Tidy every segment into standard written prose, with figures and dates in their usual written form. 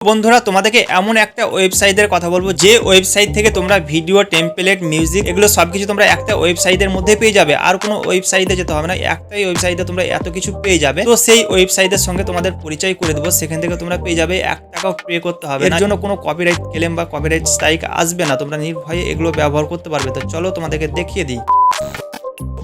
বন্ধুরা তোমাদেরকে এমন একটা ওয়েবসাইটের কথা বলবো যে ওয়েবসাইট থেকে তোমরা ভিডিও টেমপ্লেট মিউজিক এগুলো সবকিছু তোমরা একটা ওয়েবসাইটের মধ্যে পেয়ে যাবে। আর কোনো ওয়েবসাইটে যেতে হবে না, একটাই ওয়েবসাইটে তোমরা এত কিছু পেয়ে যাবে। তো সেই ওয়েবসাইটের সঙ্গে তোমাদের পরিচয় করে দেবো, সেখান থেকে তোমরা পেয়ে যাবে, 1 টাকাও পে করতে হবে না। এর জন্য কোনো কপিরাইট ক্লেম বা কপিরাইট স্ট্রাইক আসবে না, তোমরা নির্ভয়ে এগুলো ব্যবহার করতে পারবে। তো চলো তোমাদেরকে দেখিয়ে দিই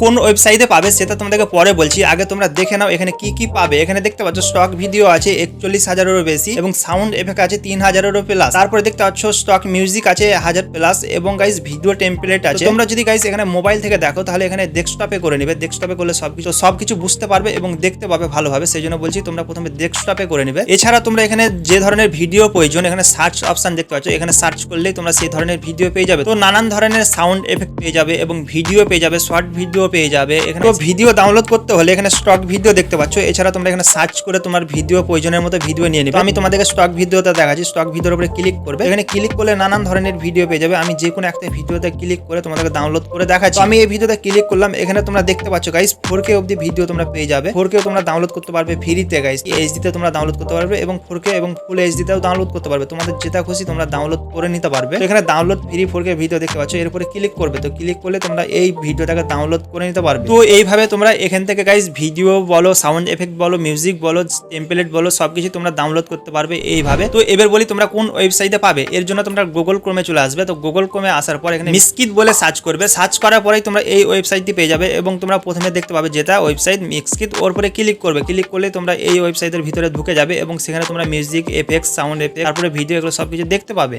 কোন ওয়েবসাইটে পাবে সেটা তোমাদেরকে পরে বলছি, আগে তোমরা দেখে নাও এখানে কি কি পাবে। এখানে দেখতে পাচ্ছ স্টক ভিডিও আছে 41,000-এরও বেশি এবং সাউন্ড এফেক্ট আছে 3,000-এরও প্লাস। তারপরে দেখতে পাচ্ছ স্টক মিউজিক আছে 1000 প্লাস এবং গাইস ভিডিও টেমপ্লেট আছে। তোমরা যদি গাইস এখানে মোবাইল থেকে দেখো তাহলে এখানে ডেস্কটপে করে নেবে, ডেস্কটপে করলে সবকিছু বুঝতে পারবে এবং দেখতে পাবে ভালোভাবে। সেই জন্য বলছি তোমরা প্রথমে ডেস্কটপে করে নেবে। এছাড়া তোমরা এখানে যে ধরনের ভিডিও প্রয়োজন এখানে সার্চ অপশন দেখতে পাচ্ছ, এখানে সার্চ করলেই তোমরা সেই ধরনের ভিডিও পেয়ে যাবে। তো নানান ধরনের সাউন্ড এফেক্ট পেয়ে যাবে এবং ভিডিও পেয়ে যাবে, শর্ট ভিডিও পেয়ে যাবে। এখানে তো ভিডিও ডাউনলোড করতে হলে এখানে স্টক ভিডিও দেখতে পাচ্ছ। এছাড়া তোমরা এখানে সার্চ করে তোমার ভিডিও প্রয়োজনের মতো ভিডিও নিয়ে নিবে। আমি তোমাদেরকে স্টক ভিডিওটা দেখাচ্ছি। স্টক ভিডিওর উপরে ক্লিক করবে, এখানে ক্লিক করলে নানান ধরনের ভিডিও পেয়ে যাবে। আমি যে কোনো একটা ভিডিওতে ক্লিক করে তোমাদেরকে ডাউনলোড করে দেখাচ্ছি। আমি এই ভিডিওতে ক্লিক করলাম, এখানে তোমরা দেখতে পাচ্ছ গাইস 4K অবধি ভিডিও তোমরা পেয়ে যাবে। 4K তোমরা ডাউনলোড করতে পারবে ফ্রিতে গাইস, HD তে তোমরা ডাউনলোড করতে পারবে এবং 4K এবং ফুল HD তেও ডাউনলোড করতে পারবে। তোমাদের যেটা খুশি তোমরা ডাউনলোড করে নিতে পারবে। এখানে ডাউনলোড ফ্রি 4K ভিডিও দেখতে পাচ্ছ, এর উপরে ক্লিক করবে। তো ক্লিক করলে তোমরা এই ভিডিওটাকে ডাউনলোড করে নিতে পারবে। তো এইভাবে তোমরা এখান থেকে গাইস ভিডিও বলো, সাউন্ড এফেক্ট বলো, মিউজিক বলো, টেমপ্লেট বলো, সবকিছু তোমরা ডাউনলোড করতে পারবে এইভাবে। তো এবার বলি তোমরা কোন ওয়েবসাইটে পাবে। এর জন্য তোমরা গুগল ক্রোমে চলে আসবে। তো গুগল ক্রোমে আসার পর এখানে মিক্সকিট বলে সার্চ করবে। সার্চ করার পরেই তোমরা এই ওয়েবসাইটটি পেয়ে যাবে এবং তোমরা প্রথমে দেখতে পাবে যেটা ওয়েবসাইট মিক্সকিট, ওর পরে ক্লিক করবে। ক্লিক করলে তোমরা এই ওয়েবসাইটের ভিতরে ঢুকে যাবে এবং সেখানে তোমরা মিউজিক এফেক্ট, সাউন্ড এফেক্ট, তারপরে ভিডিও, এগুলো সবকিছু দেখতে পাবে।